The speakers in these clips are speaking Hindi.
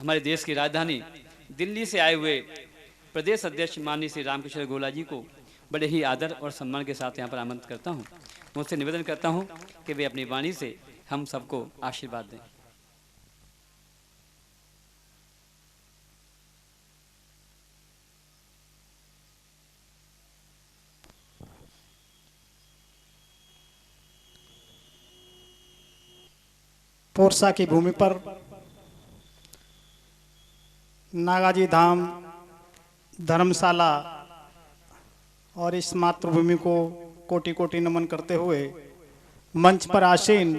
हमारे देश की राजधानी दिल्ली से आए हुए प्रदेश अध्यक्ष माननीय श्री रामकृष्ण गोला जी को बड़े ही आदर और सम्मान के साथ यहाँ पर आमंत्रित करता हूँ। मुझसे निवेदन करता हूँ कि वे अपनी वाणी से हम सबको आशीर्वाद दें। पोरसा की भूमि पर नागाजी धाम धर्मशाला और इस मातृभूमि को कोटि कोटि नमन करते हुए मंच पर आसीन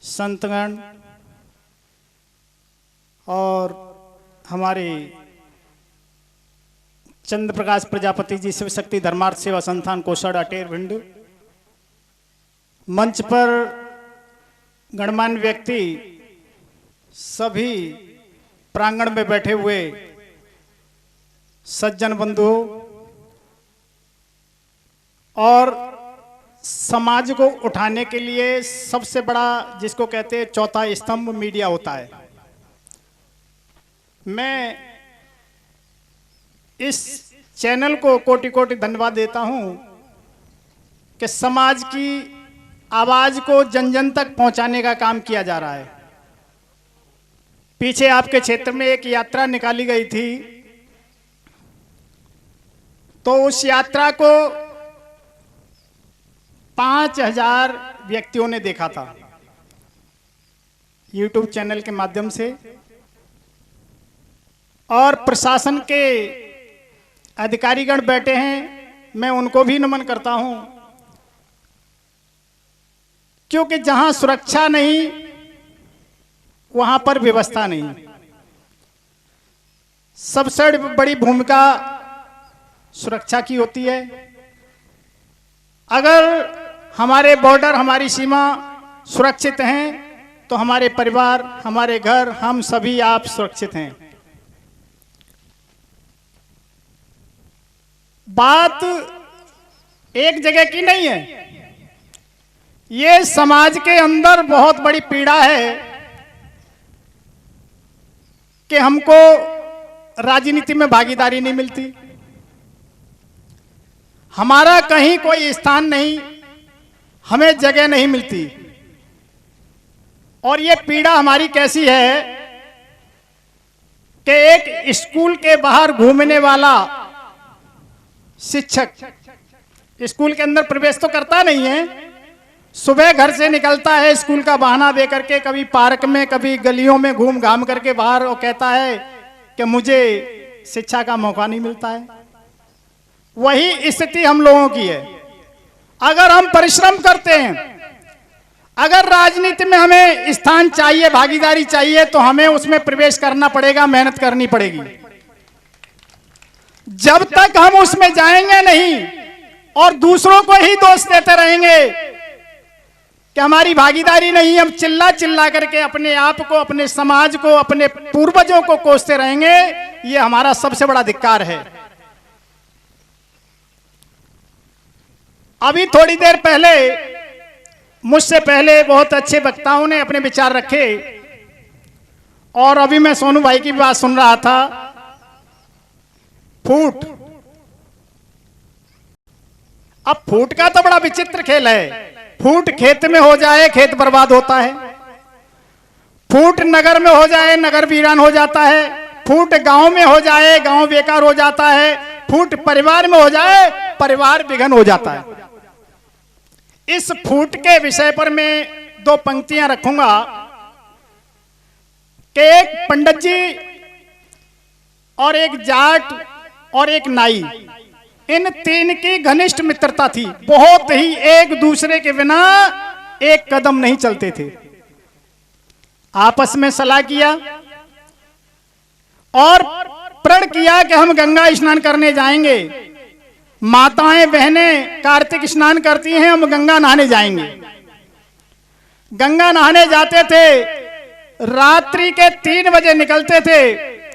संतगण और हमारे चंद्र प्रकाश प्रजापति जी शिव शक्ति धर्मार्थ सेवा संस्थान कोषाढ़ अटेर भिंड, मंच पर गणमान्य व्यक्ति, सभी प्रांगण में बैठे हुए सज्जन बंधुओं और समाज को उठाने के लिए सबसे बड़ा जिसको कहते हैं चौथा स्तंभ मीडिया होता है। मैं इस चैनल को कोटि कोटि धन्यवाद देता हूं कि समाज की आवाज को जन जन तक पहुंचाने का काम किया जा रहा है। पीछे आपके क्षेत्र में एक यात्रा निकाली गई थी, तो उस यात्रा को 5000 व्यक्तियों ने देखा था YouTube चैनल के माध्यम से, और प्रशासन के अधिकारीगण बैठे हैं, मैं उनको भी नमन करता हूं, क्योंकि जहां सुरक्षा नहीं वहां पर व्यवस्था नहीं। सबसे बड़ी भूमिका सुरक्षा की होती है। अगर हमारे बॉर्डर, हमारी सीमा सुरक्षित हैं तो हमारे परिवार, हमारे घर, हम सभी आप सुरक्षित हैं। बात एक जगह की नहीं है, ये समाज के अंदर बहुत बड़ी पीड़ा है कि हमको राजनीति में भागीदारी नहीं मिलती, हमारा कहीं कोई स्थान नहीं, हमें जगह नहीं मिलती। और ये पीड़ा हमारी कैसी है कि एक स्कूल के बाहर घूमने वाला शिक्षक स्कूल के अंदर प्रवेश तो करता नहीं है, सुबह घर से निकलता है स्कूल का बहाना दे करके, कभी पार्क में कभी गलियों में घूम घाम करके बाहर, और कहता है कि मुझे शिक्षा का मौका नहीं मिलता है। वही स्थिति हम लोगों की है। अगर हम परिश्रम करते हैं, अगर राजनीति में हमें स्थान चाहिए, भागीदारी चाहिए, तो हमें उसमें प्रवेश करना पड़ेगा, मेहनत करनी पड़ेगी। जब तक हम उसमें जाएंगे नहीं और दूसरों को ही दोष देते रहेंगे कि हमारी भागीदारी नहीं, हम चिल्ला चिल्ला करके अपने आप को, अपने समाज को, अपने पूर्वजों को कोसते रहेंगे, ये हमारा सबसे बड़ा धिक्कार है। अभी थोड़ी देर पहले मुझसे पहले बहुत अच्छे वक्ताओं ने अपने विचार रखे, और अभी मैं सोनू भाई की बात सुन रहा था। फूट, अब फूट का तो बड़ा विचित्र खेल है। फूट खेत में हो जाए, खेत बर्बाद होता है। फूट नगर में हो जाए, नगर वीरान हो जाता है। फूट गांव में हो जाए, गांव बेकार हो जाता है। फूट परिवार में हो जाए, परिवार विघन हो जाता है। इस फूट के विषय पर मैं 2 पंक्तियां रखूंगा कि एक पंडित जी और एक जाट और एक नाई, इन 3 की घनिष्ठ मित्रता थी। बहुत ही एक दूसरे के बिना एक कदम नहीं चलते थे। आपस में सलाह किया और प्रण किया कि हम गंगा स्नान करने जाएंगे। माताएं बहनें कार्तिक स्नान करती हैं, हम गंगा नहाने जाएंगे। गंगा नहाने जाते थे, रात्रि के 3 बजे निकलते थे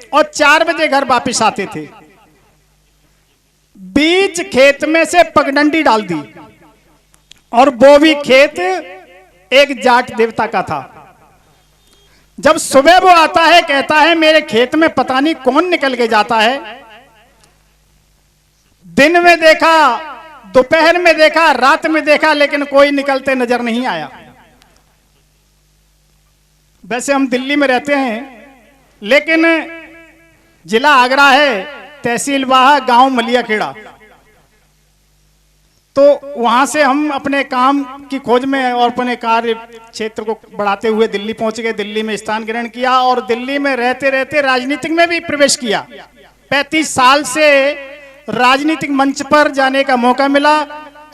और 4 बजे घर वापस आते थे। बीच खेत में से पगडंडी डाल दी, और वो भी खेत एक जाट देवता का था। जब सुबह वो आता है, कहता है मेरे खेत में पता नहीं कौन निकल के जाता है। दिन में देखा, दोपहर में देखा, रात में देखा, लेकिन कोई निकलते नजर नहीं आया। वैसे हम दिल्ली में रहते हैं, लेकिन जिला आगरा है, तहसील वाहा, गांव मलियाखेड़ा। तो वहां से हम अपने काम की खोज में और अपने कार्य क्षेत्र को बढ़ाते हुए दिल्ली पहुंच गए। दिल्ली में स्थान ग्रहण किया और दिल्ली में रहते रहते राजनीतिक में भी प्रवेश किया। 35 साल से राजनीतिक मंच पर जाने का मौका मिला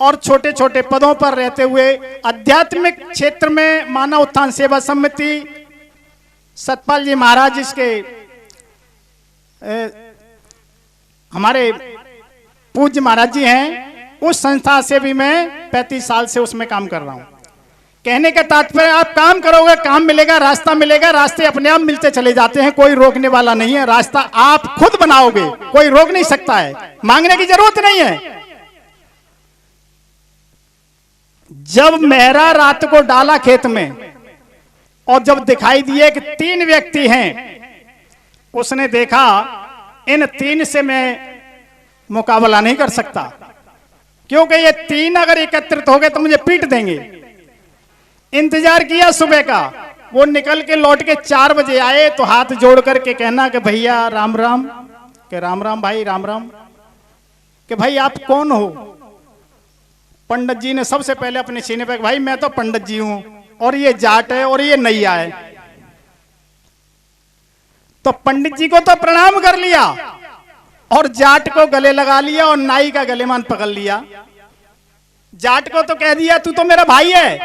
और छोटे छोटे पदों पर रहते हुए आध्यात्मिक क्षेत्र में मानव उत्थान सेवा समिति, सतपाल जी महाराज जिसके हमारे पूज्य महाराज जी हैं, उस संस्था से भी मैं 35 साल से उसमें काम कर रहा हूं। कहने का तात्पर्य, आप काम करोगे, काम मिलेगा, रास्ता मिलेगा, रास्ते अपने आप मिलते चले जाते हैं, कोई रोकने वाला नहीं है। रास्ता आप खुद बनाओगे, कोई रोक नहीं सकता है, मांगने की जरूरत नहीं है। जब मेहरा रात को डाला खेत में और जब दिखाई दिए कि 3 व्यक्ति हैं, उसने देखा इन 3 से मैं मुकाबला नहीं कर सकता, क्योंकि ये 3 अगर एकत्रित हो गए तो मुझे पीट देंगे। इंतजार किया सुबह का, वो निकल के लौट के 4 बजे आए तो हाथ जोड़ करके कहना कि भैया राम राम, के राम राम भाई, राम राम, कि भाई आप कौन हो? पंडित जी ने सबसे पहले अपने सीने पे, भाई मैं तो पंडित जी हूं और ये जाट है और ये नैया है। तो पंडित जी को तो प्रणाम कर लिया और जाट को गले लगा लिया और नाई का गलेमान पकड़ लिया। जाट को तो कह दिया तू तो मेरा भाई है,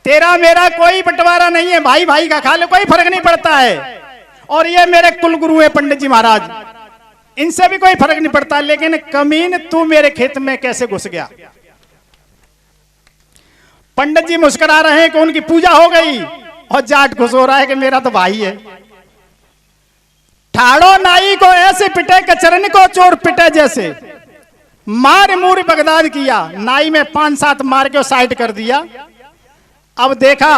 तेरा मेरा कोई बंटवारा नहीं है, भाई भाई का खा ले, कोई फर्क नहीं पड़ता है। और ये मेरे कुलगुरु है पंडित जी महाराज, इनसे भी कोई फर्क नहीं पड़ता। लेकिन कमीन तू मेरे खेत में कैसे घुस गया? पंडित जी मुस्कुरा रहे हैं कि उनकी पूजा हो गई और जाट खुश हो रहा है कि मेरा तो भाई है। ठाड़ो नाई को ऐसे पिटे कचरन को चोर पिटे जैसे, मार मूर बगदाद किया। नाई में 5-7 मार के साइड कर दिया। अब देखा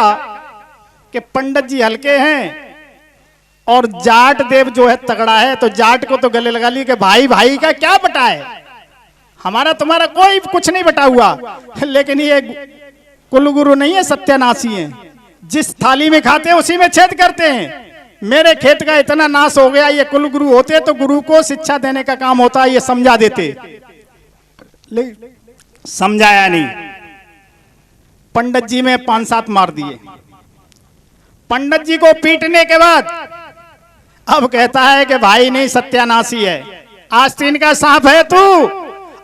कि पंडित जी हल्के हैं और जाट देव जो है तगड़ा है, तो जाट को तो गले लगा लिया कि भाई भाई का क्या बटा है, हमारा तुम्हारा कोई कुछ नहीं बटा हुआ। लेकिन ये कुलगुरु नहीं है, सत्यानाशी है, जिस थाली में खाते हैं उसी में छेद करते हैं। मेरे खेत का इतना नाश हो गया, ये कुलगुरु होते तो गुरु को शिक्षा देने का काम होता, ये समझा देते, समझाया नहीं। पंडित जी में 5-7 मार दिए। पंडित जी को पीटने के बाद अब कहता है कि भाई नहीं, सत्यानाशी है, आस्तीन का सांप है तू।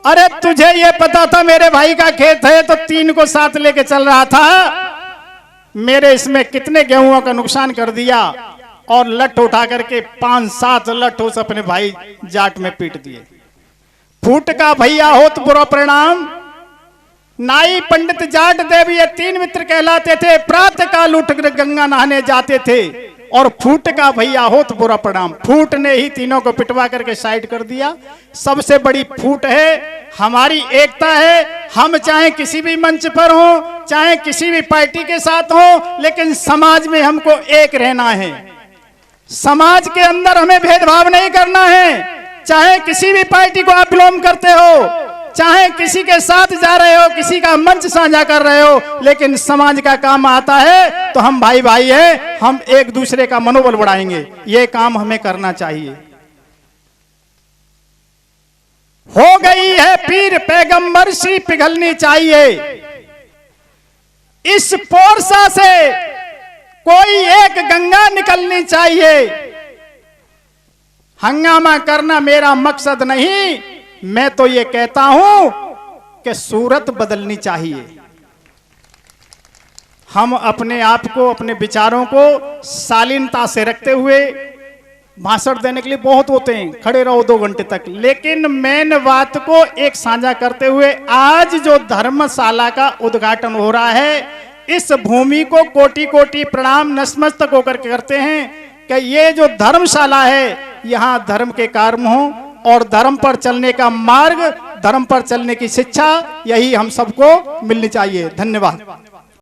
अरे तुझे ये पता था मेरे भाई का खेत है तो 3 को साथ लेके चल रहा था, मेरे इसमें कितने गेहूं का नुकसान कर दिया। और लठ उठा करके 5-7 लठ उस अपने भाई जाट में पीट दिए। फूट का भैया होत बुरा परिणाम। नाई पंडित जाट देव ये 3 मित्र कहलाते थे। प्रातः काल उठ कर गंगा नहाने जाते थे और फूट का भैया होत बुरा परिणाम। फूट ने ही तीनों को पिटवा करके साइड कर दिया। सबसे बड़ी फूट है हमारी एकता है। हम चाहे किसी भी मंच पर हो, चाहे किसी भी पार्टी के साथ हो, लेकिन समाज में हमको एक रहना है। समाज के अंदर हमें भेदभाव नहीं करना है। चाहे किसी भी पार्टी को आप बिलोंग करते हो, चाहे किसी के साथ जा रहे हो, किसी का मंच साझा कर रहे हो, लेकिन समाज का काम आता है तो हम भाई भाई हैं, हम एक दूसरे का मनोबल बढ़ाएंगे। ये काम हमें करना चाहिए। हो गई है पीर पैगंबर सी पिघलनी चाहिए। इस पोरसा से कोई एक गंगा निकलनी चाहिए। हंगामा करना मेरा मकसद नहीं, मैं तो ये कहता हूं कि सूरत बदलनी चाहिए। हम अपने आप को, अपने विचारों को शालीनता से रखते हुए भाषण देने के लिए बहुत होते हैं, खड़े रहो 2 घंटे तक, लेकिन मेन बात को एक साझा करते हुए आज जो धर्मशाला का उद्घाटन हो रहा है, इस भूमि को कोटि कोटि प्रणाम नतमस्तक होकर के करते हैं कि ये जो धर्मशाला है, यहाँ धर्म के कर्म हो और धर्म पर चलने का मार्ग, धर्म पर चलने की शिक्षा, यही हम सबको मिलनी चाहिए। धन्यवाद।